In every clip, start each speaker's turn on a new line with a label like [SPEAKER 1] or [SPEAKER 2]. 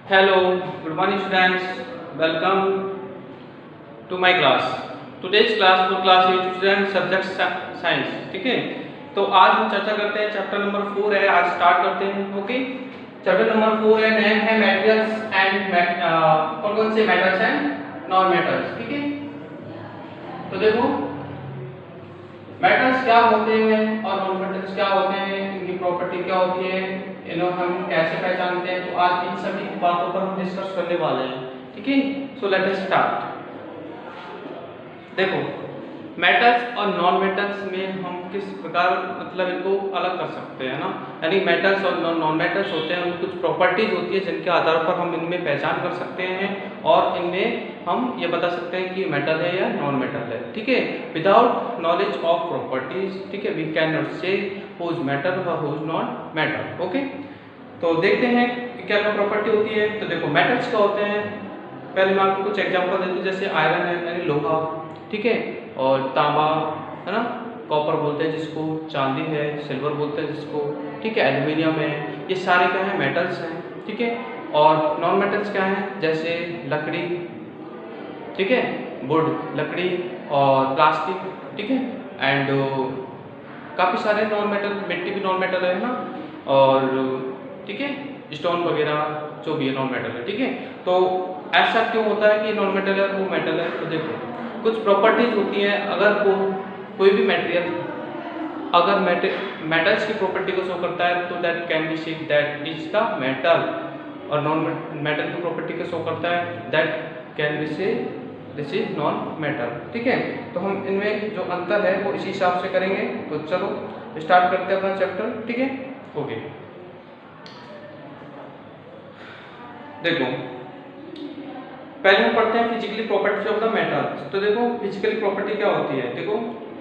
[SPEAKER 1] Hello, good morning students. Welcome to my class. Today's class for class 8 students subject science. ठीक है, तो आज हम चर्चा करते हैं चैप्टर नंबर 4 है। आज स्टार्ट करते हैं। ओके, चैप्टर नंबर 4 है, नेम है मेटेरियल्स एंड कौन कौन से मेटल्स हैं, नॉन मेटल्स। ठीक है, तो देखो मेटल्स क्या होते हैं और नॉन मेटल्स क्या होते हैं, इनकी प्रॉपर्टी क्या होती है, इन्हें हम कैसे पहचानते हैं। तो आज इन सभी बातों पर हम डिस्कस करने वाले हैं। ठीक है, सो लेट अस स्टार्ट। देखो मेटल्स और नॉन मेटल्स में हम किस प्रकार मतलब इनको अलग कर सकते हैं ना, यानी मेटल्स और नॉन मेटल्स होते हैं, उनकी कुछ प्रॉपर्टीज होती है जिनके आधार पर हम इनमें पहचान कर सकते हैं और इनमें हम ये बता सकते हैं कि मेटल है या नॉन मेटल है। ठीक है, विदाउट नॉलेज ऑफ प्रॉपर्टीज, ठीक है, वी कैन नॉट से हु इज मेटल और who is not metal. Okay, तो देखते हैं कि क्या क्या प्रॉपर्टी होती है। तो देखो मेटल्स क्या होते हैं, पहले मैं आपको कुछ एग्जांपल देता हूँ। जैसे आयरन है यानी लोहा, ठीक है, और तांबा है ना, कॉपर बोलते हैं जिसको, चांदी है, सिल्वर बोलते हैं जिसको, ठीक है, एल्युमिनियम है, ये सारे क्या है, मेटल्स हैं। ठीक है, और नॉन मेटल्स क्या हैं, जैसे लकड़ी, ठीक है, वुड लकड़ी और प्लास्टिक, ठीक है, एंड काफ़ी सारे नॉन मेटल, मिट्टी भी नॉन मेटल है ना, और ठीक है, स्टोन वगैरह जो भी है नॉन मेटल है। ठीक है, तो ऐसा क्यों होता है कि नॉन मेटल है वो मेटल है। तो देखो कुछ प्रॉपर्टीज होती हैं, अगर वो कोई भी मटेरियल अगर मेटल्स की प्रॉपर्टी को शो करता है तो that can be said that is the metal, और नॉन मेटल की प्रॉपर्टी को शो करता है दैट कैन बी से दिस इज नॉन मेटल। ठीक है, तो हम इनमें जो अंतर है वो इसी हिसाब से करेंगे। तो चलो स्टार्ट करते हैं अपना चैप्टर। ठीक है, ओके, देखो पहले हम पढ़ते हैं physically properties of the metals. तो देखो फिजिकली प्रॉपर्टी क्या होती है। देखो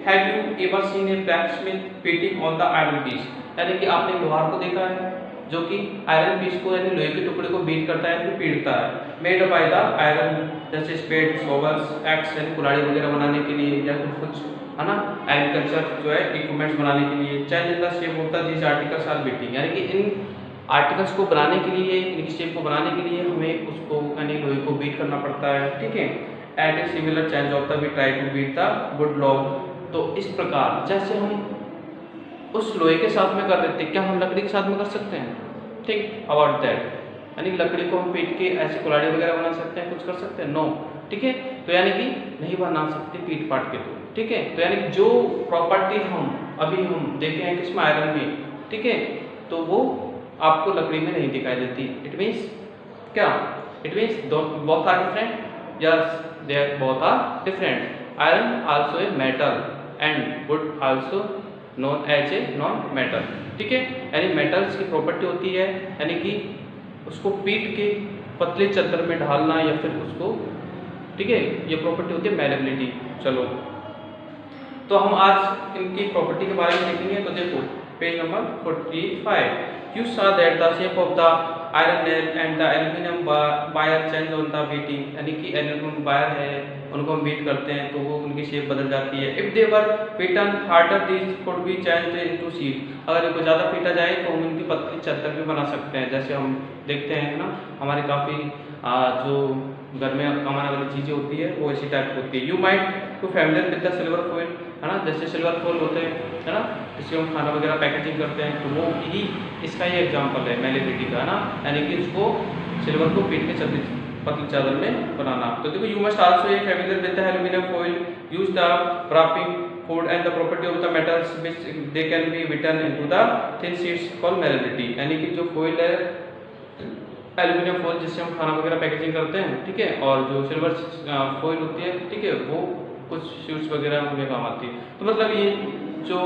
[SPEAKER 1] have you ever seen a blacksmith beating on the iron piece, यानी कि आपने लोहार को देखा है जो कि आयरन पीस को यानी लोहे के टुकड़े को बीट करता है, फिर पीटता है, मेड बाय द आयरन, जैसे स्पेड, शॉवल्स, एक्स यानी कुल्हाड़ी वगैरह बनाने के लिए, या फिर कुछ है ना एग्रीकल्चर जो है इक्विपमेंट्स बनाने के लिए। Change in the shape of the this articles are beating, यानी कि इन आर्टिकल्स को बनाने के लिए, इनकी शेप को बनाने के लिए हमें उसको यानी लोहे को बीट करना पड़ता है। ठीक है, at a similar change of the we try to beat the wood log. तो इस प्रकार जैसे हम उस लोहे के साथ में कर रहे थे, क्या हम लकड़ी के साथ में कर सकते हैं? ठीक अबाउट दैट, यानी लकड़ी को हम पीट के ऐसे कुल्हाड़ी वगैरह बना सकते हैं, कुछ कर सकते हैं? नो। ठीक है, तो यानी कि नहीं बना सकते पीट पाट के। तो ठीक है, तो यानी कि जो प्रॉपर्टी हम अभी हम देखे हैं किसमें, आयरन में, ठीक है, तो वो आपको लकड़ी में नहीं दिखाई देती। इट मीन्स क्या, it means both are different, yes they are both are different. Iron also a metal and wood also known as a non metal. ठीक है, यानी मेटल्स की प्रॉपर्टी होती है यानी कि उसको पीट के पतले चादर में ढालना या फिर उसको, ठीक है, ये प्रॉपर्टी होती है मेलेबिलिटी। चलो तो हम आज इनकी प्रॉपर्टी के बारे में देखेंगे। तो देखो page number 45, you saw that the shape of the iron nail and the aluminum wire change on the beating, यानी कि एल्यूमिनियम वायर है उनको हम बीट करते हैं तो वो उनकी शेप बदल जाती है। If they were beaten harder these could be changed into sheet, अगर इनको ज़्यादा पीटा जाए तो हम इनकी पतली चादर भी बना सकते हैं। जैसे हम देखते हैं ना हमारे काफ़ी जो घर में कमाने वाली चीज़ें होती है वो इसी टाइप की होती है। You might to familiar with the silver foil, है ना, जैसे सिल्वर फॉइल होते हैं, है ना, जिससे हम खाना वगैरह पैकेजिंग करते हैं, तो वो ही इसका ही एग्जांपल है मेलेबिलिटी का, है ना, यानी कि इसको सिल्वर को पीट के पतली चादर में बनाना। तो देखो you must also a familiar with the aluminium foil use the wrapping food and the property of the metals which they can be written into the thin sheets called malleability, यानी कि जो फॉइल है aluminium foil जिससे हम खाना वगैरह packaging करते हैं, ठीक है, और जो सिल्वर फॉइल होती है, ठीक है, वो कुछ शीट्स वगैरह हमें काम आती है। तो मतलब ये जो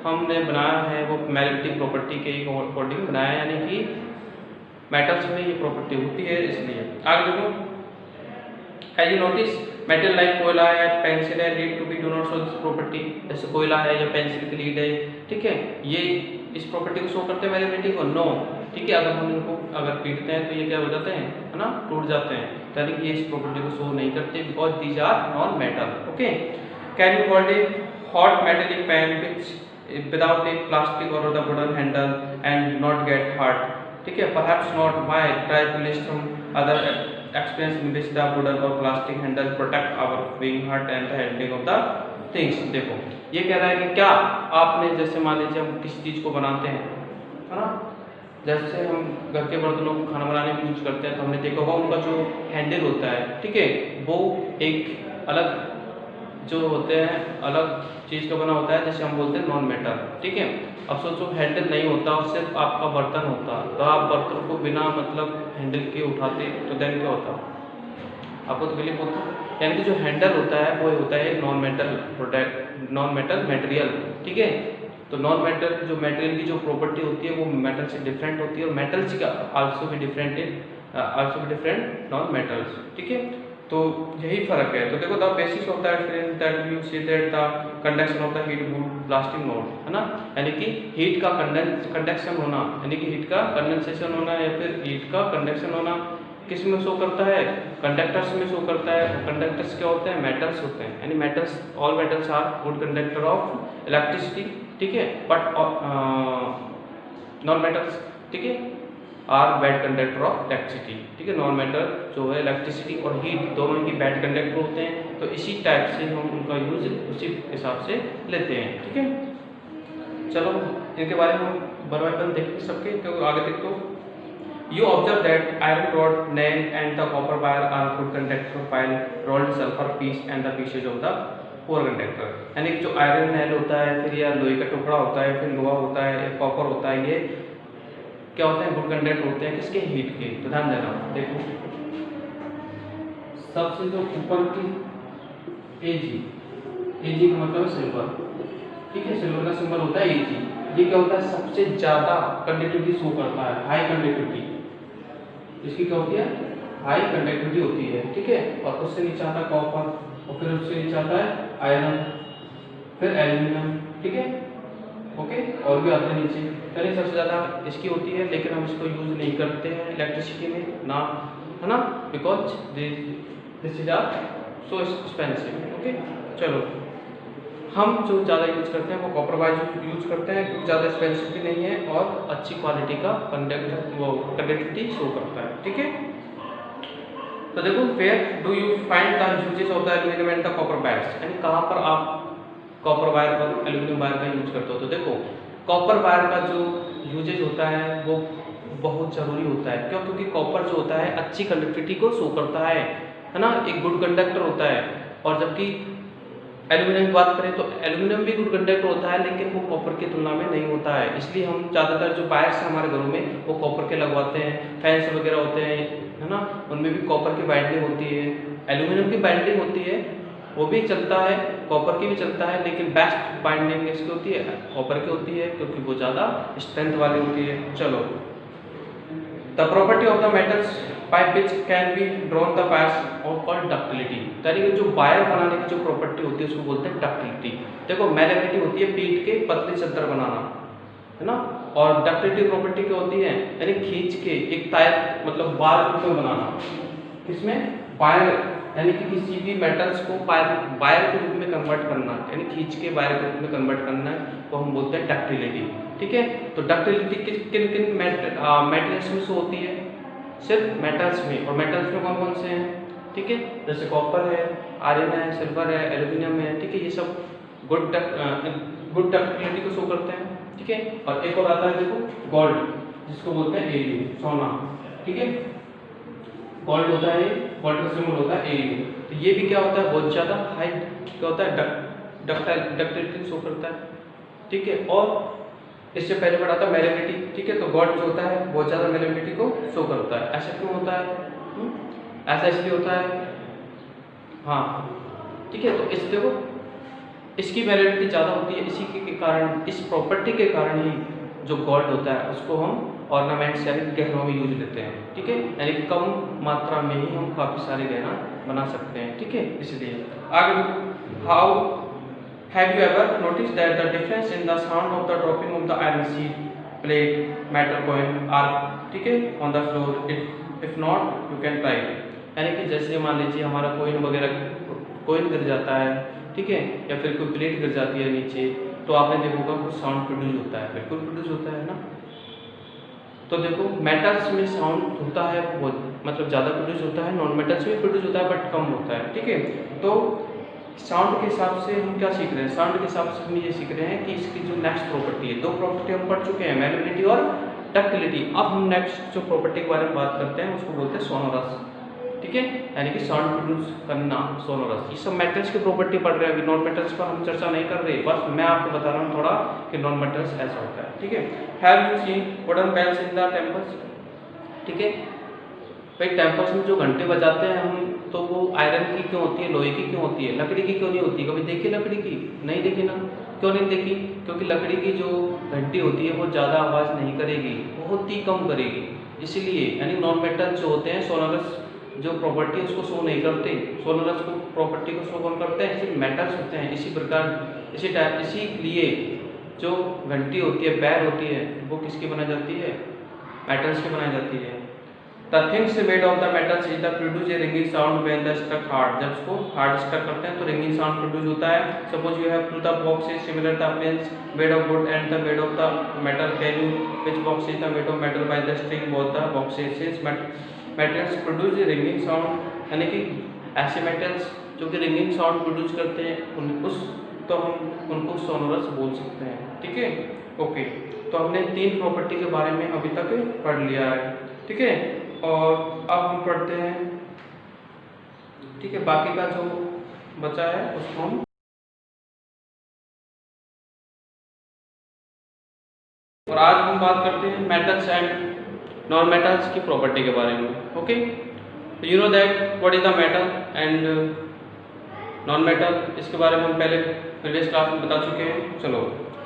[SPEAKER 1] हमने बनाया है वो मैग्नेटिक प्रॉपर्टी के अकॉर्डिंग बनाया है, यानी कि मेटल्स में ये प्रॉपर्टी होती है। इसलिए आगे देखो, have you notice metal like कोयला है, पेंसिल है, lead to be do not show this property, जैसे कोयला है या पेंसिल की लीड है, ठीक है, ये इस प्रॉपर्टी को शो करते हैं मैग्नेटिक को? नो। ठीक है, अगर हम इनको अगर पीटते हैं तो ये क्या हो जाते हैं, है ना, टूट जाते हैं, यानी कि ये इस प्रॉपर्टी को शो नहीं करते because these are non metal. Okay, can you hold a hot metallic pan which without a plastic or the wooden handle and not get hurt? ठीक है, perhaps not, why? Try to list some other experience in which the wooden or plastic handle protect our being hurt and the handling of the things। देखो ये कह रहा है कि क्या आपने जैसे मान लीजिए हम किसी चीज़ को बनाते हैं, है ना, जैसे हम घर के बर्तनों को खाना बनाने में यूज करते हैं, तो हमने देखा होगा उनका जो हैंडल होता है, ठीक है, वो एक अलग जो होते हैं अलग चीज़ का बना होता है, जैसे हम बोलते हैं नॉन मेटल, ठीक है। अब सोचो हैंडल नहीं होता और सिर्फ आपका बर्तन होता, तो आप बर्तन को बिना मतलब हैंडल के उठाते तो देन क्या होता, आपको तकलीफ होता। यानी कि जो हैंडल होता है वो होता है non metal product, non metal material, ठीक है। तो नॉन मेटल जो मटेरियल की जो प्रॉपर्टी होती है वो मेटल से डिफरेंट होती है, और मेटल्स का आल्सो भी डिफरेंट इन नॉन मेटल्स, ठीक है। तो यही फर्क है। तो देखो the basis of that you see that the conduction of the heat would blasting node, है ना, यानी कि हीट का कंडक्शन होना, यानी कि हीट का कंडेंसेशन होना या फिर हीट का कंडक्शन होना किस में शो करता है, कंडक्टर्स में शो करता है। कंडक्टर्स क्या होते हैं, मेटल्स होते हैं, यानी metals, all metals are good conductor of electricity, ठीक है, बट नॉन मेटल्स, ठीक है, are bad conductor of electricity, ठीक है। नॉन मेटल जो है इलेक्ट्रिसिटी और हीट दोनों ही बैड कंडक्टर होते हैं, तो इसी टाइप से हम उनका यूज उसी हिसाब से लेते हैं, ठीक है। चलो इनके बारे में हम बराबर देखेंगे सबके, तो आगे देखो you observe that iron rod, nail and the copper wire are good conductor while rolled sulfur piece and the pieces of the poor conductor। यानी कि जो आयरन नेल होता है, फिर या लोहे का टुकड़ा होता है, फिर लोहा होता है, कॉपर होता है, ये क्या होते हैं, गुड कंडक्टर होते हैं किसके, हीट के। तो ध्यान देना, देखो सबसे जो ऊपर की एजी का मतलब सिल्वर, ठीक है, सिल्वर का सिंबल होता है एजी। ये क्या होता है, सबसे ज्यादा कंडक्टिविटी शो करता है, हाई कंडक्टिविटी, इसकी क्या होती है, हाई कंडक्टिविटी होती है, ठीक है। और उससे नीचे आता है कॉपर, और फिर उससे नीचे आता है आयरन, फिर एल्यूमिनियम, ठीक है, ओके, और भी आते हैं नीचे। चलिए सबसे ज़्यादा इसकी होती है, लेकिन हम इसको यूज़ नहीं करते हैं इलेक्ट्रिसिटी में ना, है ना, because this is are so expensive, okay. चलो हम जो ज़्यादा यूज करते हैं वो कॉपर वायर यूज करते हैं, क्योंकि ज़्यादा एक्सपेंसिव भी नहीं है और अच्छी क्वालिटी का कंडक्टिविटी शो करता है, ठीक है। तो देखो where do you find the uses of the aluminium and the copper wires, यानी कहाँ पर आप कॉपर वायर और एल्यूमिनियम वायर का यूज करते हो। तो देखो कॉपर वायर का जो यूजेज होता है वो बहुत ज़रूरी होता है, क्यों, क्योंकि कॉपर जो होता है अच्छी कंडक्टिविटी को शो करता है ना, एक गुड कंडक्टर होता है। और जबकि एल्यूमिनियम की बात करें तो एल्यूमिनियम भी गुड कंडक्टर होता है, लेकिन वो कॉपर की तुलना में नहीं होता है। इसलिए हम ज़्यादातर जो वायर्स हैं हमारे घरों में वो कॉपर के लगवाते हैं, फैंस वगैरह होते हैं, है ना, उनमें भी कॉपर की बाइंडिंग होती है, एल्यूमिनियम की बाइंडिंग होती है, वो भी चलता है, कॉपर की भी चलता है, लेकिन बेस्ट बाइंडिंग इसकी होती है कॉपर की होती है, क्योंकि वो ज़्यादा स्ट्रेंथ वाली होती है। चलो the property of the metals by which can be drawn the wires और कॉल्ड डक्टिलिटी, यानी कि जो वायर बनाने की जो प्रॉपर्टी होती है उसको बोलते हैं डक्टिलिटी। देखो मैलेबिलिटी होती है पीट के पतली चादर बनाना, है ना, और डक्टिलिटी प्रॉपर्टी क्या होती है, यानी खींच के एक तार मतलब बार रूप में बनाना, किसमें, वायर, यानी कि किसी भी मेटल्स को वायर के रूप में कन्वर्ट करना, यानी खींच के वायर के रूप में कन्वर्ट करना है, तो हम बोलते हैं डक्टिलिटी, ठीक है। तो डक्टिलिटी किन किन मेटल्स में से होती है, सिर्फ मेटल्स में, और मेटल्स में कौन कौन से हैं, ठीक है, जैसे कॉपर है, आयरन है, सिल्वर है, एल्यूमिनियम है, ठीक है, ये सब गुड डक्टिलिटी को शो करते हैं, ठीक है। और एक और आता है देखो गोल्ड, जिसको बोलते हैं एयू, सोना, ठीक है, गोल्ड होता है, गोल्ड का सिंबल होता है एयू। तो ये भी क्या होता है, बहुत ज़्यादा हाई क्या होता है, डक्टिलिटी शो करता है, ठीक है। और इससे पहले बढ़ा था मेलेबिलिटी, ठीक है, तो गोल्ड जो होता है बहुत ज़्यादा मेलेबिलिटी को शो करता है। ऐसा क्यों होता है, ऐसा इसलिए होता है, हाँ, ठीक है। तो इस देखो इसकी मेलेबिलिटी ज़्यादा होती है, इसी के कारण, इस प्रॉपर्टी के कारण ही जो गोल्ड होता है उसको हम ऑर्नामेंट्स यानी गहनों में यूज लेते हैं, ठीक है, यानी कि कम मात्रा में ही हम काफ़ी सारे गहना बना सकते हैं, ठीक है। इसलिए आगे how have you ever notice that the difference in the sound of the dropping of the iron seed, plate, metal coin are, ठीक है, on the floor, if not you can try. यानी कि जैसे मान लीजिए हमारा कोइन वगैरह coin गिर जाता है, ठीक है, या फिर कोई प्लेट गिर जाती है नीचे, तो आपने देखोगा कुछ साउंड प्रोड्यूस होता है, बिल्कुल प्रोड्यूस होता है ना, तो देखो मेटल्स में साउंड होता है वो मतलब ज़्यादा प्रोड्यूस होता है, नॉन मेटल्स में प्रोड्यूस होता है बट कम होता है, ठीक है। तो साउंड के हिसाब से हम क्या सीख रहे हैं, साउंड के हिसाब से हम ये सीख रहे हैं कि इसकी जो नेक्स्ट प्रॉपर्टी है, दो प्रॉपर्टी हम पढ़ चुके हैं, मेलोडिटी और डक्टिलिटी। अब हम नेक्स्ट जो प्रॉपर्टी के बारे में बात करते हैं उसको बोलते हैं सोनोरस, ठीक है, यानी कि साउंड प्रोड्यूस करना, सोनोरस। ये सब मेटल्स की प्रॉपर्टी पढ़ रहे हैं, अभी नॉन मेटल्स पर हम चर्चा नहीं कर रहे, बस मैं आपको बता रहा हूँ थोड़ा कि नॉन मेटल्स ऐसा होता है, ठीक है। Have you seen wooden bells in the temples, ठीक है भाई, टेम्पल्स में जो घंटे बजाते हैं हम, तो वो आयरन की क्यों होती है, लोहे की क्यों होती है, लकड़ी की क्यों नहीं होती? कभी देखी लकड़ी की? नहीं देखी ना, क्यों नहीं देखी? क्योंकि लकड़ी की जो घंटी होती है वो ज़्यादा आवाज़ नहीं करेगी, बहुत ही कम करेगी, इसलिए यानी नॉन मेटल जो होते हैं सोनोरस जो प्रॉपर्टी है उसको शो नहीं करते, सोनोरस को प्रॉपर्टी को शो कौन करते हैं? सिर्फ मेटल्स होते हैं। इसी प्रकार इसीलिए जो घंटी होती है, बैल होती है, वो किसकी बनाई जाती है? मेटल्स की बनाई जाती है। The things made of the metals is the produce a ringing sound when the struck hard. जब उसको हार्ड स्ट्रक करते हैं तो रिंगिंग साउंड प्रोड्यूस होता है। Suppose you have two the boxes similar the planes made of wood and the made of the metal. Can you which box is the made of metal by the string both the boxes since metals produce a ringing sound, यानी कि ऐसे metals जो कि ringing sound produce करते हैं तो हम उनको सोनोरस बोल सकते हैं, ठीक है। ओके, तो हमने तीन प्रॉपर्टी के बारे में अभी तक पढ़ लिया है, ठीक है। और अब हम पढ़ते हैं, ठीक है, बाकी का जो बचा है उसको हम और आज हम बात करते हैं मेटल्स एंड नॉन मेटल्स की प्रॉपर्टी के बारे में। Okay, you know that what is the metal and non metal, इसके बारे में हम पहले प्रीवियस क्लास में बता चुके हैं। चलो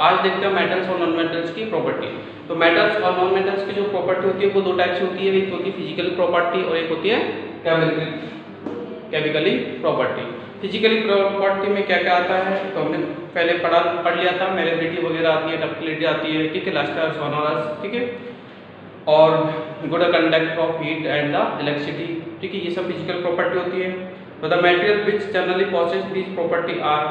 [SPEAKER 1] आज देखते हैं मेटल्स और नॉन मेटल्स की प्रॉपर्टी। तो मेटल्स और नॉन मेटल्स की जो प्रॉपर्टी होती है वो दो टाइप से होती है, एक होती है फिजिकली प्रॉपर्टी और एक होती है केमिकली प्रॉपर्टी। फिजिकली प्रॉपर्टी में क्या क्या आता है तो हमने पहले पढ़ लिया था, मेलेबिलिटी वगैरह आती है, डक्टिलिटी आती है, ठीक है, लास्टर सोनोरस, ठीक है, और good conduct of heat and the electricity, ठीक है, ये सब फिजिकल प्रॉपर्टी होती है। तो the material which generally possess this property are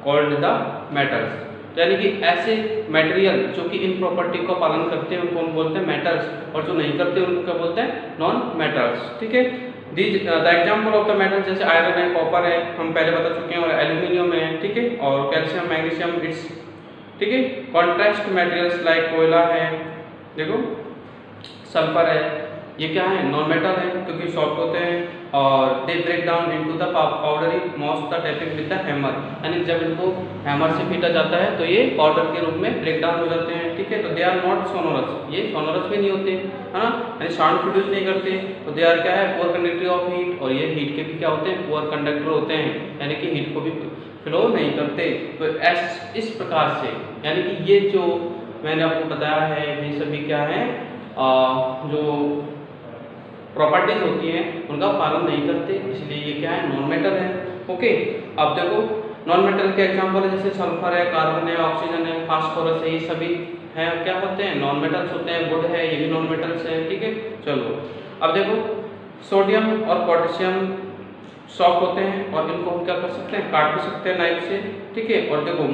[SPEAKER 1] called the metals, यानी कि ऐसे मटेरियल जो कि इन प्रॉपर्टी का पालन करते हैं उनको हम बोलते हैं मेटल्स, और जो नहीं करते उनको क्या बोलते हैं? नॉन मेटल्स, ठीक है। The example of the metals जैसे आयरन है, कॉपर है, हम पहले बता चुके हैं, और एल्यूमिनियम है, ठीक है, और कैल्शियम, मैग्नीशियम, इट्स, ठीक है। कॉन्ट्रास्ट मटेरियल्स लाइक कोयला है, देखो सल्फर है, ये क्या है? नॉन मेटल है क्योंकि सॉफ्ट होते हैं, और they break down into the powdery mass the tapping with the hammer, यानी जब इनको हैमर से पीटा जाता है तो ये पाउडर के रूप में ब्रेक डाउन हो जाते हैं, ठीक है। तो दे आर नॉट सोनोरस, ये सोनोरस भी नहीं होते, है ना, यानी साउंड प्रोड्यूस नहीं करते। तो दे आर क्या है? पुअर कंडक्टर ऑफ हीट, और ये हीट के भी क्या होते हैं? पुअर कंडक्टर होते हैं, यानी कि हीट को भी फ्लो नहीं करते। तो इस प्रकार से यानी कि ये जो मैंने आपको बताया है ये सभी क्या है जो प्रॉपर्टीज होती हैं उनका पालन नहीं करते, इसलिए ये क्या है? नॉन मेटल है। ओके, अब देखो नॉन मेटल के एग्जांपल है जैसे सल्फर है, कार्बन है, ऑक्सीजन है, फास्फोरस है, ये सभी हैं क्या होते हैं? नॉन मेटल्स होते हैं। वुड है, ये भी नॉन मेटल्स है, ठीक है। चलो अब देखो सोडियम और पोटेशियम सॉफ्ट होते हैं और इनको हम क्या कर सकते हैं? काट भी सकते हैं नाइफ से, ठीक है। और देखो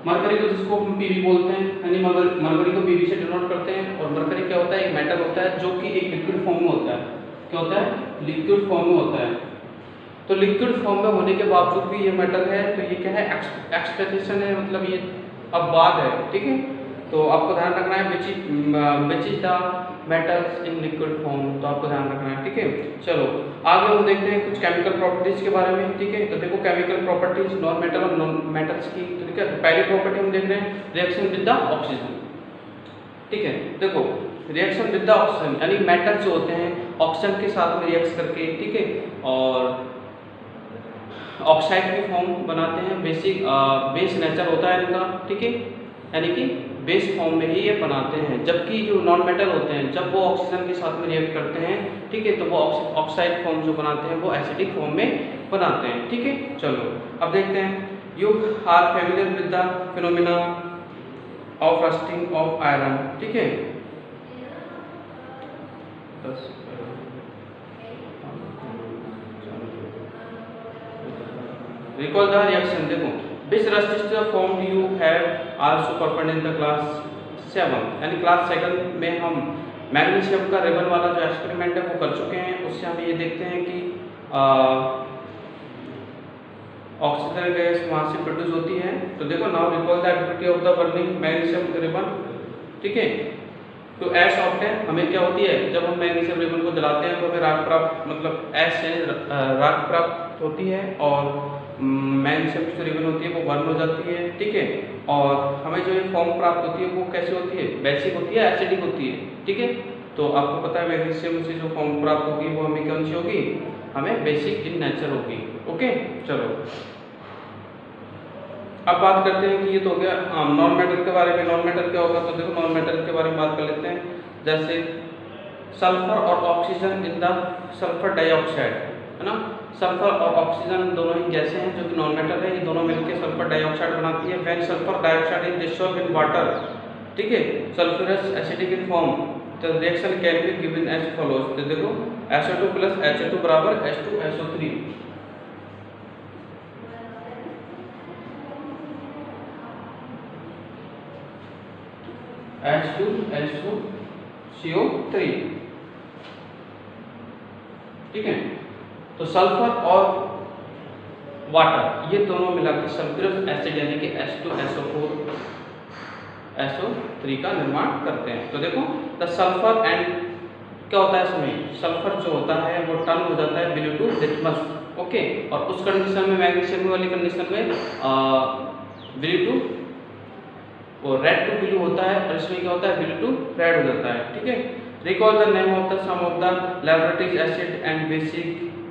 [SPEAKER 1] मरकरी को जिसको हम पीवी बोलते हैं, यानी मरकरी को पीवी से डिनोट करते हैं। और मरकरी क्या होता है? एक मेटल होता है जो कि एक लिक्विड फॉर्म में होता है। क्या होता है? लिक्विड फॉर्म में होता है। तो लिक्विड फॉर्म में होने के बावजूद भी ये मेटल है, तो ये क्या है? एक्सपेक्टेशन है, मतलब ये अब बात है, ठीक है। तो आपको ध्यान रखना है which is the metals in liquid form, तो आपको ध्यान रखना है, ठीक है। चलो आगे हम देखते हैं कुछ केमिकल प्रॉपर्टीज के बारे में, ठीक है। तो देखो केमिकल प्रॉपर्टीज नॉन मेटल और नॉन मेटल्स की, ठीक है। तो पहली प्रॉपर्टी हम देख रहे हैं रिएक्शन विद द ऑक्सीजन, ठीक है। देखो रिएक्शन विद द ऑक्सीजन यानी मेटल्स जो होते हैं ऑक्सीजन के साथ में रिएक्ट करके, ठीक है, और ऑक्साइड की फॉर्म बनाते हैं। बेस नेचर होता है इनका, ठीक है, यानी कि बेस फॉर्म में ही ये बनाते हैं। जबकि जो नॉन मेटल होते हैं जब वो ऑक्सीजन के साथ में रिएक्ट करते हैं, ठीक है, तो वो ऑक्साइड फॉर्म जो बनाते हैं वो एसिडिक फॉर्म में बनाते हैं, ठीक है। चलो अब देखते हैं you are familiar with the phenomena of rusting of iron, ठीक है। Recall the reaction, देखो which rust is the form you have also performed in the class 7 यानी क्लास 7 में हम मैग्नीशियम का रिबन वाला जो एक्सपेरिमेंट है वो कर चुके हैं। उससे हम ये देखते हैं कि ऑक्सीजन गैस वहाँ से प्रोड्यूस होती है। तो देखो now recall the activity of the burning magnesium ribbon, ठीक है। तो ऐश ऑब्टेन हमें क्या होती है, जब हम मैग्नीशियम रिबन को जलाते हैं तो हमें राख प्राप्त, मतलब ऐश से राख प्राप्त होती है और मैग्नीशियम की जो रिबन होती है वो बर्न हो जाती है, ठीक है। और हमें जो फॉर्म प्राप्त होती है वो कैसी होती है, बेसिक होती है, एसिडिक होती है, ठीक है। तो आपको पता है मैग्नीशियम से जो फॉर्म प्राप्त होगी वो हमें कौन सी होगी, हमें बेसिक इन नेचर होगी। ओके चलो अब बात करते हैं कि ये तो हो गया नॉन मेटल के बारे में। नॉन मेटल क्या होगा, तो देखो नॉन मेटल के बारे में बात कर लेते हैं। जैसे सल्फर और oxygen in the sulphur dioxide, है ना। सल्फर और ऑक्सीजन दोनों ही गैसें हैं जो कि नॉन मेटल है, ये दोनों मिलकर सल्फर डाइऑक्साइड बनाती है। When sulphur dioxide is dissolved in water, ठीक है, सल्फ्यूरस एसिडिक इन फॉर्म, तो reaction can be given as follows. तो देखो SO2 + HO2 बराबर H2SO3, H2SO3, ठीक है। तो सल्फर और वाटर ये दोनों मिलाकर सल्फ्यूरिक एसिड यानी कि H2SO4SO3 का निर्माण करते हैं। तो देखो द सल्फर एंड क्या होता है, इसमें सल्फर जो होता है वो टर्न हो जाता है ब्लू टू लिटमस, ओके। और उस कंडीशन में मैग्नीशियम वाली कंडीशन में ब्लू टू वो रेड टू ब्लू होता है और इसमें क्या होता है, ब्लू टू रेड हो जाता है, ठीक है। Recall the name of the some of the laboratories acid and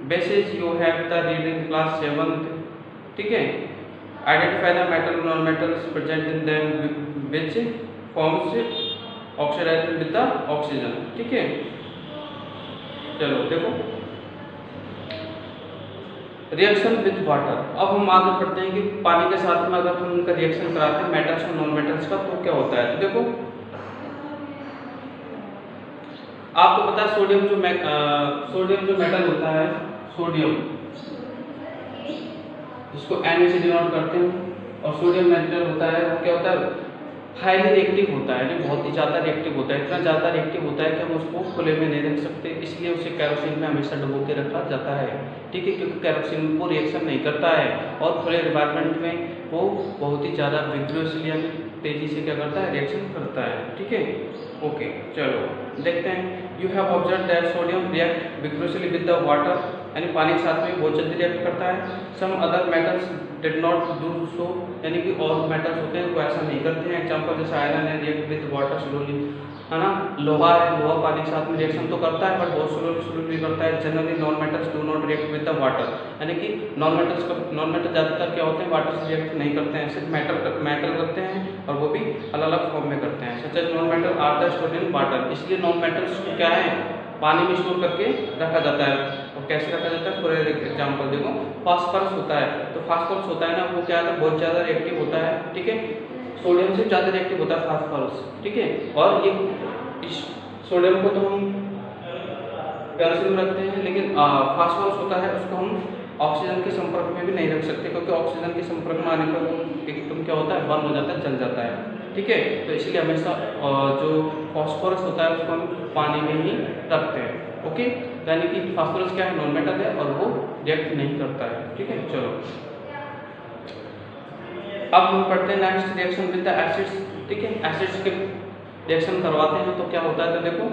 [SPEAKER 1] bases you have the read in class 7, ठीक है। Identify the metal non metals present in them which forms oxidised with the oxygen, ठीक है। चलो देखो reaction with water. अब हम आगे बढ़ते हैं कि पानी के साथ में अगर हम उनका रिएक्शन कराते हैं मेटल्स और नॉन मेटल्स का तो क्या होता है। तो देखो आपको पता है सोडियम जो मेटल होता है, सोडियम जिसको Na से डिनोट करते हैं, और सोडियम मेटल होता है वो क्या होता है, हाईली रिएक्टिव होता है, बहुत ही ज़्यादा रिएक्टिव होता है। इतना ज़्यादा रिएक्टिव होता है कि हम उसको खुले में नहीं रख सकते, इसलिए उसे कैरोसिन में हमेशा डुबो के रखा जाता है, ठीक है। क्योंकि कैरोसिन वो रिएक्शन नहीं करता है और खुले एनवायरनमेंट में वो बहुत ही ज़्यादा विग्रोसली यानी तेज़ी से क्या करता है, रिएक्शन करता है, ठीक है। ओके चलो देखते हैं। You have observe that sodium react vigorously with the water, यानी पानी के साथ में बहुत जल्दी रिएक्ट करता है। Some other metals did not do so, यानी कि और मेटल्स होते हैं वो ऐसा नहीं करते हैं। एग्जांपल जैसे आयरन है रिएक्ट विद वाटर स्लोली, है ना। लोहा है, लोहा पानी के साथ में रिएक्शन तो करता है बट बहुत स्लोली करता है। Generally non metals do not react with the water, यानी कि नॉन मेटल ज़्यादातर क्या होते हैं, वाटर से रिएक्ट नहीं करते हैं, सिर्फ मेटल करते हैं और वो भी अलग अलग फॉर्म में करते हैं। Such as non metal are the stored in water, इसलिए नॉन मेटल्स को क्या है, पानी में स्टोर करके रखा जाता है। और कैसे रखा जाता है, फॉर एग्जाम्पल देखो फास्फोरस होता है, तो फास्फोरस होता है ना वो क्या है, बहुत ज़्यादा रिएक्टिव होता है, ठीक है। सोडियम से ज़्यादा रिएक्टिव होता है फास्फोरस, ठीक है। और ये इस सोडियम को तो हम कैल्शियम में रखते हैं, लेकिन फास्फोरस होता है उसको हम ऑक्सीजन के संपर्क में भी नहीं रख सकते, क्योंकि ऑक्सीजन के संपर्क में आने पर वो एकदम क्या होता है, बर्न हो जाता है, जल जाता है, ठीक है। तो इसलिए हमेशा जो फास्फोरस होता है उसको हम पानी में ही रखते हैं, ओके। यानी कि फास्फोरस क्या है, नॉन मेटल है और वो रिएक्ट नहीं करता है, ठीक है। चलो अब हम पढ़ते हैं next reaction with the acids, ठीक है। एसिड्स के रिएक्शन करवाते हैं तो क्या होता है, तो देखो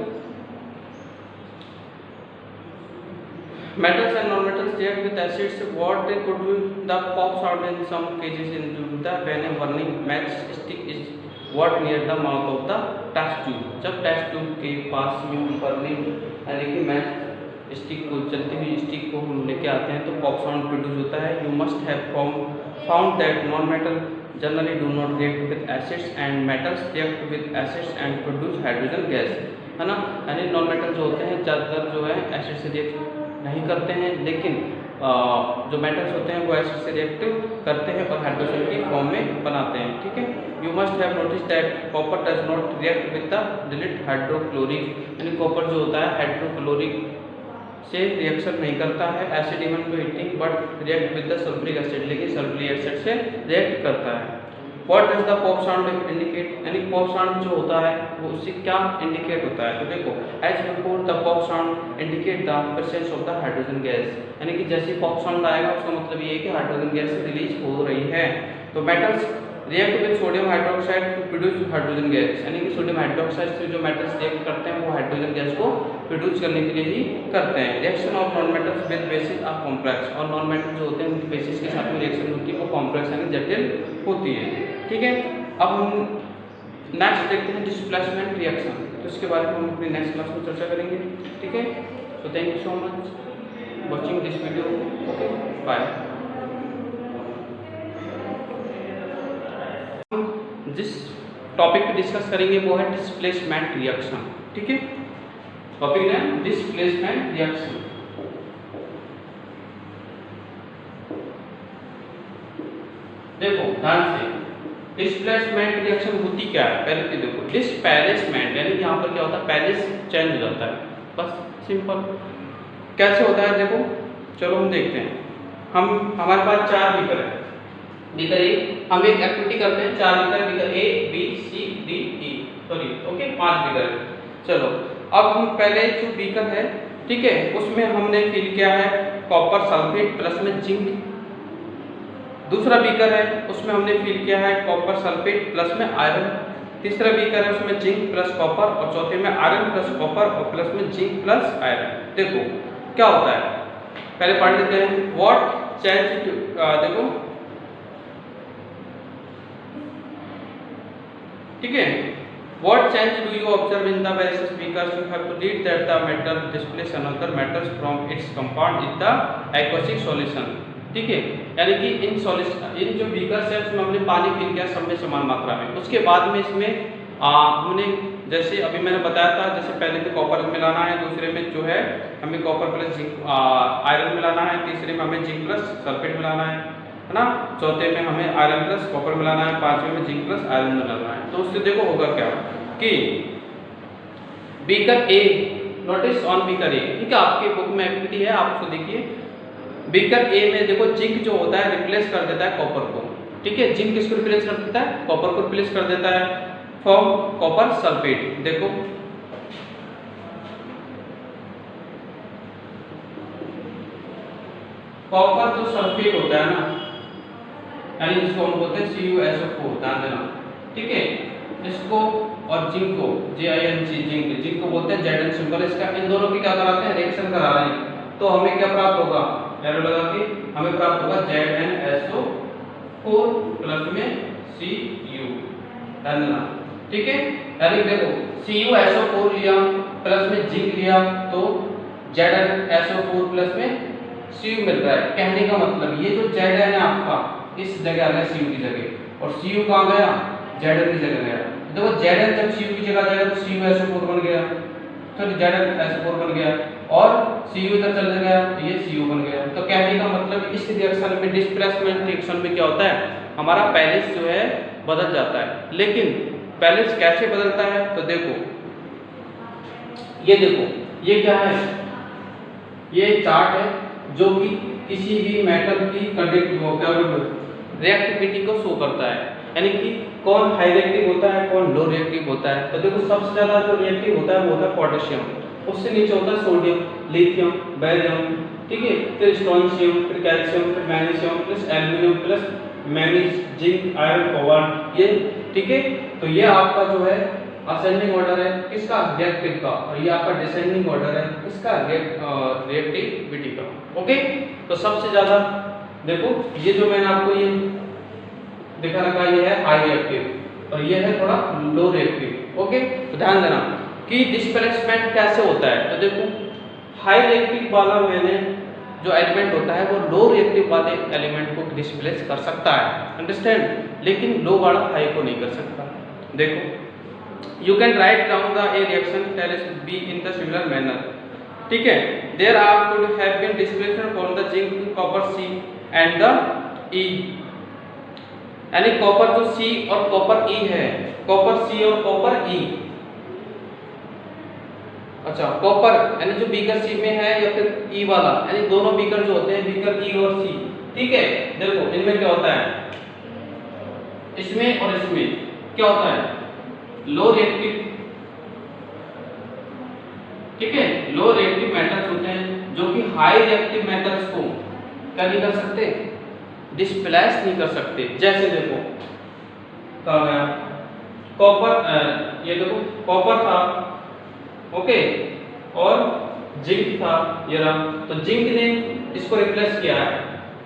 [SPEAKER 1] metals and non-metals react with acids. What they could do, the pops out in some cases into the when a burning match stick is what near the mouth of the test tube. जब test tube के पास में burning यानी कि match stick को, चलती हुई stick को हम लेके आते हैं तो पॉप साउंड प्रोड्यूस होता है। You must have found that non metal generally do not react with acids and metals react with acids and produce hydrogen gas, है ना। यानी नॉन मेटल जो होते हैं ज़्यादातर जो है एसिड से रिएक्ट नहीं करते हैं, लेकिन जो मेटल्स होते हैं वो एसिड से रिएक्ट करते हैं और हाइड्रोजन की फॉर्म में बनाते हैं, ठीक है। You must have notice that copper does not react with the delete hydrochloric, यानी कॉपर जो होता है हाइड्रोक्लोरिक से रिएक्शन नहीं करता है acid even to heating but react with the sulphuric acid, लेकिन सल्फ्यूरिक एसिड से रिएक्ट करता है। What does the pop sound indicate, यानी पॉप साउंड जो होता है वो उससे क्या इंडिकेट होता है। तो देखो as before the pop sound indicate the presence of the hydrogen gas, यानी कि जैसे पॉप साउंड आएगा उसका मतलब ये है कि हाइड्रोजन गैस रिलीज हो रही है। तो metals react with sodium hydroxide to produce hydrogen gas, यानी कि सोडियम हाइड्रोक्साइड से जो मेटल्स रिएक्ट करते हैं वो हाइड्रोजन गैस को प्रोड्यूस करने के लिए ही करते हैं। Reaction of non metals with bases are complex, और नॉन मेटल जो होते हैं उनकी बेसिस के साथ में रिएक्शन होती है वो कॉम्प्लेक्स यानी जटिल होती है। ठीक है, अब हम नेक्स्ट देखते हैं डिस्प्लेसमेंट रिएक्शन, तो इसके बारे में हम अपनी नेक्स्ट क्लास में चर्चा करेंगे। ठीक है, so thank you so much watching this video, okay bye. जिस टॉपिक पे डिस्कस करेंगे वो है डिस्प्लेसमेंट रिएक्शन। ठीक है, टॉपिक है डिस्प्लेसमेंट रिएक्शन। देखो ध्यान से, डिस्प्लेसमेंट रिएक्शन होती क्या है पहले तो देखो। डिस्प्लेसमेंट यानी यहाँ पर क्या होता है, पैलेस चेंज हो जाता है, बस सिंपल। कैसे होता है देखो, चलो हम देखते हैं। हमारे पास 4 बीकर है, बीकर ए, हम एक एक्टिविटी करते हैं, 4 beaker A B C D E, sorry okay 5 beaker है। चलो अब हम पहले जो बीकर है, ठीक है, उसमें हमने फिल किया है कॉपर सल्फेट प्लस में जिंक। दूसरा बीकर है उसमें हमने फिल किया है कॉपर सल्फेट प्लस में आयरन। तीसरा बीकर है उसमें जिंक प्लस कॉपर, और चौथे में आयरन प्लस कॉपर और प्लस में जिंक प्लस आयरन। देखो क्या होता है, पहले पढ़ लेते हैं। व्हाट चेंज, देखो ठीक है, what change do you observe in the various beakers, you have to read that the metal displace another metals from its compound in the aqueous solution. ठीक है, यानी कि इन जो बीकर्स है उसमें हमने पानी फिल किया सब में समान मात्रा में। उसके बाद में इसमें हमने जैसे अभी मैंने बताया था, जैसे पहले में कॉपर मिलाना है, दूसरे में जो है हमें कॉपर प्लस जिंक आयरन मिलाना है, तीसरे में हमें जिंक प्लस सल्फेट मिलाना है ना, चौथे में हमें आयरन प्लस कॉपर मिलाना है, पांचवें में जिंक प्लस आयरन मिलाना है। तो उससे देखो होगा क्या कि beaker A, notice on beaker A, ठीक है, आपके बुक में एक्टिविटी है, आप उसको देखिए। बीकर ए में देखो जिंक जो होता है रिप्लेस कर देता है कॉपर को। ठीक है, जिंक किसको रिप्लेस कर देता है, कॉपर को रिप्लेस कर देता है फॉर्म कॉपर सल्फेट। देखो कॉपर जो सल्फेट होता है ना, यानी जिसको हम बोलते हैं CuSO4, ध्यान देना। ठीक है, इसको और जिंक को JINC, जिंक को बोलते हैं Zn सिंबल इसका। इन दोनों की क्या कराते हैं, रिएक्शन करा रहे हैं, तो हमें क्या प्राप्त होगा, एरो लगा के हमें प्राप्त होगा ZnSO4 प्लस में Cu, ध्यान देना। ठीक है, यानी देखो CuSO4 लिया प्लस में जिंक लिया तो ZnSO4 प्लस में Cu मिल रहा है। कहने का मतलब ये जो Zn है आपका इस जगह आ गया Cu की जगह, और Cu कहाँ गया, Zn की जगह गया। देखो Zn जब Cu की जगह जाएगा तो CuSO4 बन गया, सॉरी ZnSO4 बन गया, और Cu इधर चल गया तो ये Cu बन गया। तो कहने का मतलब इस रिएक्शन में, डिस्प्लेसमेंट रिएक्शन में क्या होता है, हमारा बैलेंस जो है बदल जाता है। लेकिन बैलेंस कैसे बदलता है, तो देखो ये देखो, ये क्या है, ये चार्ट है जो कि किसी भी मेटल की रिएक्टिविटी को शो करता है, यानी कि कौन हाई रिएक्टिव होता है, कौन लो रिएक्टिव होता है। तो देखो सबसे ज्यादा जो रिएक्टिव होता है वो होता है पोटेशियम, उससे नीचे होता है सोडियम, लिथियम, बेरियम, ठीक है, फिर स्ट्रोंशियम, फिर कैल्शियम, फिर magnesium, plus aluminium, plus manganese, zinc, iron, cobalt, ये ठीक है। तो ये आपका जो है असेंडिंग ऑर्डर है किसका, रिएक्टिव का, और ये आपका डिसेंडिंग ऑर्डर है किसका, रिएक्टिविटी का। ओके, तो सबसे ज्यादा देखो ये जो मैंने आपको ये दिखा रखा है, ये है हाई रिएक्टिव और ये है थोड़ा लो रिएक्टिव। ओके, तो ध्यान देना कि डिस्प्लेसमेंट कैसे होता है। तो देखो हाई रिएक्टिव वाला मैंने जो एलिमेंट होता है वो लो रिएक्टिव वाले एलिमेंट को डिस्प्लेस कर सकता है, अंडरस्टैंड, लेकिन लो वाला हाई को नहीं कर सकता। देखो you can write down the a reaction tells be in the similar manner, ठीक है, there are could have been displacement from the zinc to copper C and the E, यानी कॉपर जो सी और कॉपर ई है, कॉपर सी और copper ई, अच्छा copper यानी जो बीकर सी में है या फिर ई वाला, यानी दोनों बीकर जो होते हैं बीकर ई और सी, ठीक है। देखो इनमें क्या होता है, इसमें और इसमें क्या होता है, लो रिएक्टिव, ठीक है, लो रिएक्टिव मेटल्स होते हैं जो कि हाई रिएक्टिव मेटल्स को क्या नहीं कर सकते, डिस्प्लेस नहीं कर सकते। जैसे देखो क्या हो गया, कॉपर, ये देखो कॉपर था, ओके, और जिंक था, ये रहा, तो जिंक ने इसको रिप्लेस किया है,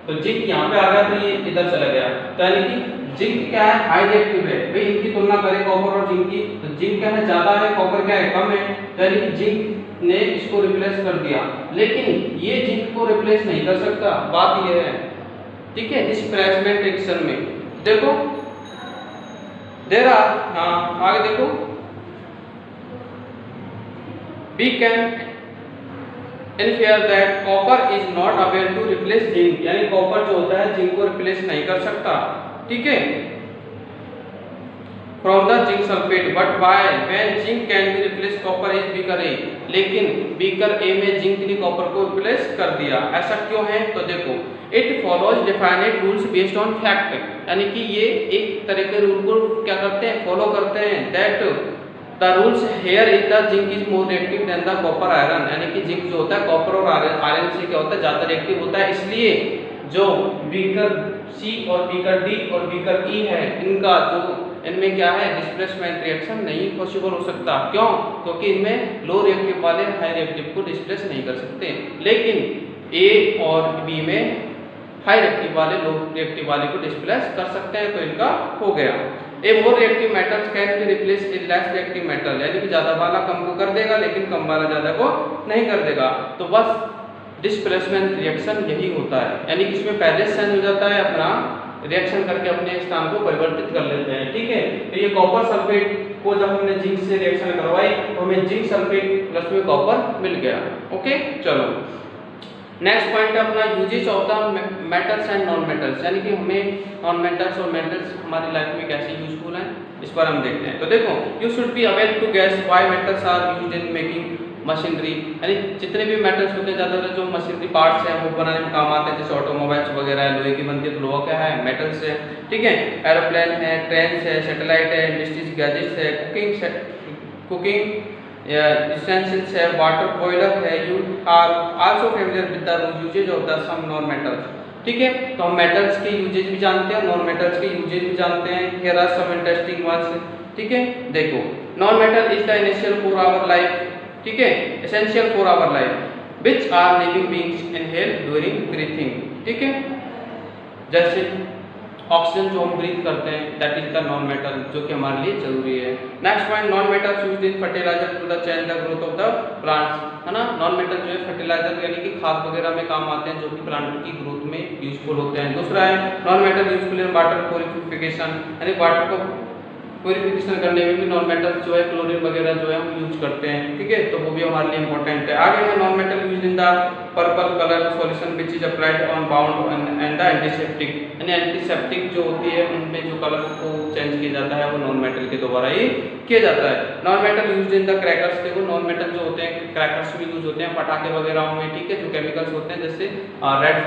[SPEAKER 1] तो जिंक यहाँ पे आ गया तो ये इधर चला गया, तो यानी कि जिंक क्या है, हाई रिएक्टिव है। भाई इनकी तुलना करें कॉपर और जिंक की, तो जिंक क्या है, ज्यादा है, कॉपर क्या है, कम है, तो यानी कि जिंक ने इसको रिप्लेस कर दिया, लेकिन ये जिंक को रिप्लेस नहीं कर सकता, बात ये है, ठीक है। डिस्प्लेसमेंट रिएक्शन में देखो दे रहा, हाँ आगे देखो, we can infer that copper is not able to replace zinc, यानी कॉपर जो होता है जिंक को रिप्लेस नहीं कर सकता, ठीक है, from the zinc sulfate, but why when zinc can be replaced copper is weaker A, लेकिन weaker A में जिंक ने कॉपर को रिप्लेस कर दिया, ऐसा क्यों है, तो देखो it follows definite rules based on fact, यानी कि ये एक तरह के रूल को क्या करते हैं, फॉलो करते हैं, that the rules here is the zinc is more reactive than the copper iron, यानी कि जिंक जो होता है कॉपर और आयरन से क्या होता है, ज्यादा रिएक्टिव होता है, इसलिए जो वीकर सी और वीकर डी और वीकर ई है, इनका जो इनमें क्या है, डिस्प्लेसमेंट रिएक्शन नहीं पॉसिबल हो सकता, क्यों, क्योंकि इनमें लो रिएक्टिव वाले हाई रिएक्टिव को डिस्प्लेस नहीं कर सकते, लेकिन ए और बी में हाई रिएक्टिव वाले लो रिएक्टिव वाले को डिस्प्लेस कर सकते हैं, तो इनका हो गया। A more reactive metals can be replace in less reactive metal, यानी कि ज्यादा वाला कम को कर देगा लेकिन कम वाला ज्यादा को नहीं कर देगा, तो बस डिस्प्लेसमेंट रिएक्शन यही होता है, यानी कि इसमें पहले से हो जाता है, अपना रिएक्शन करके अपने स्थान को परिवर्तित कर लेते हैं, ठीक है। तो ये कॉपर सल्फेट को जब हमने जिंक से रिएक्शन करवाई तो हमें जिंक सल्फेट प्लस में कॉपर मिल गया, ओके। चलो नेक्स्ट पॉइंट है अपना uses of the metals and non metals, यानी कि हमें नॉन मेटल्स और मेटल्स हमारी लाइफ में कैसे यूजफुल हैं, इस पर हम देखते हैं। तो देखो you should be aware to guess why metals are used in making machinery, यानी जितने भी मेटल्स होते हैं ज़्यादातर जो मशीनरी पार्ट्स हैं वो बनाने में काम आते हैं, जैसे ऑटोमोबाइल्स वगैरह है, लोहे की बनती है, तो लोहा क्या है, मेटल्स है, ठीक है। एरोप्लेन है, ट्रेन है, सैटेलाइट है, इंडस्ट्रीज गैजेट्स है, कुकिंग essentials है, वाटर बॉयलर है, you are also familiar with the uses of the some non metals, ठीक है। तो हम मेटल्स के यूजेज भी जानते हैं, नॉन मेटल्स के यूजेज भी जानते हैं, here are some interesting ones, ठीक है। देखो non metal is the initial for our life, ठीक है, essential for our life which are living beings inhale during breathing, ठीक है। जैसे ऑक्सीजन जो हम ब्रीथ करते हैं that is the non metal, जो कि हमारे लिए जरूरी है। Next point, non metals used in fertiliser to the change the growth of the plants, है ना। नॉन मेटल जो है फर्टिलाइजर यानी कि खाद वगैरह में काम आते हैं, जो कि प्लांट की ग्रोथ में यूजफुल होते हैं। दूसरा है non metal useful in water purification, यानी वाटर को प्यूरिफिकेशन करने में भी नॉन मेटल्स जो है क्लोरीन वगैरह जो है हम यूज करते हैं, ठीक है, तो वो भी हमारे लिए इंपॉर्टेंट है। आगे है non metal use in the purple colour solution which is applied on bound and the antiseptic, यानी एंटीसेप्टिक जो होती है उनमें जो कलर को चेंज किया जाता है वो नॉन मेटल के द्वारा ही किया जाता है। Non metal use in the crackers, देखो नॉन मेटल जो होते हैं क्रैकर्स में यूज होते हैं, पटाखे वगैरह में, ठीक है, जो केमिकल्स होते हैं जैसे रेड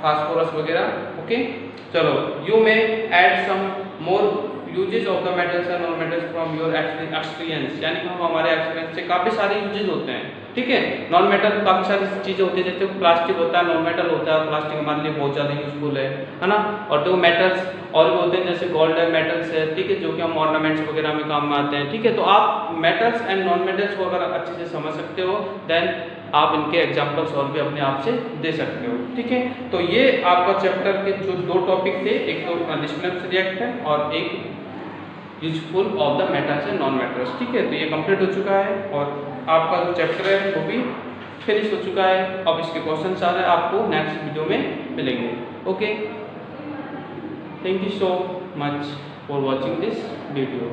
[SPEAKER 1] फास्फोरस वगैरह, ओके। चलो you may add some more uses of the metals and non metals from your experience, यानी कि हम हमारे एक्सपीरियंस से काफ़ी सारे यूजेज होते हैं, ठीक है। नॉन मेटल काफ़ी सारी चीज़ें होती है, जैसे प्लास्टिक होता है, नॉन मेटल होता है, प्लास्टिक हमारे लिए बहुत ज़्यादा यूजफुल है ना। और जो मेटल्स और भी होते हैं जैसे गोल्ड है, मेटल्स है, ठीक है, जो कि हम ऑर्नामेंट्स वगैरह में काम में आते हैं, ठीक है। तो आप मेटल्स एंड नॉन मेटल्स को अगर अच्छे से समझ सकते हो देन आप इनके एग्जाम्पल्स और भी अपने आप से दे सकते हो, ठीक है। तो ये आपका चैप्टर के जो दो टॉपिक थे, एक तो डिस्प्लेसमेंट रिएक्शन और एक useful of the metals and non metals, ठीक है। तो ये कंप्लीट हो चुका है और आपका जो चैप्टर है वो भी फिनिश हो चुका है। अब इसके क्वेश्चन आ रहे हैं, आपको नेक्स्ट वीडियो में मिलेंगे, okay. Thank you so much for watching this video.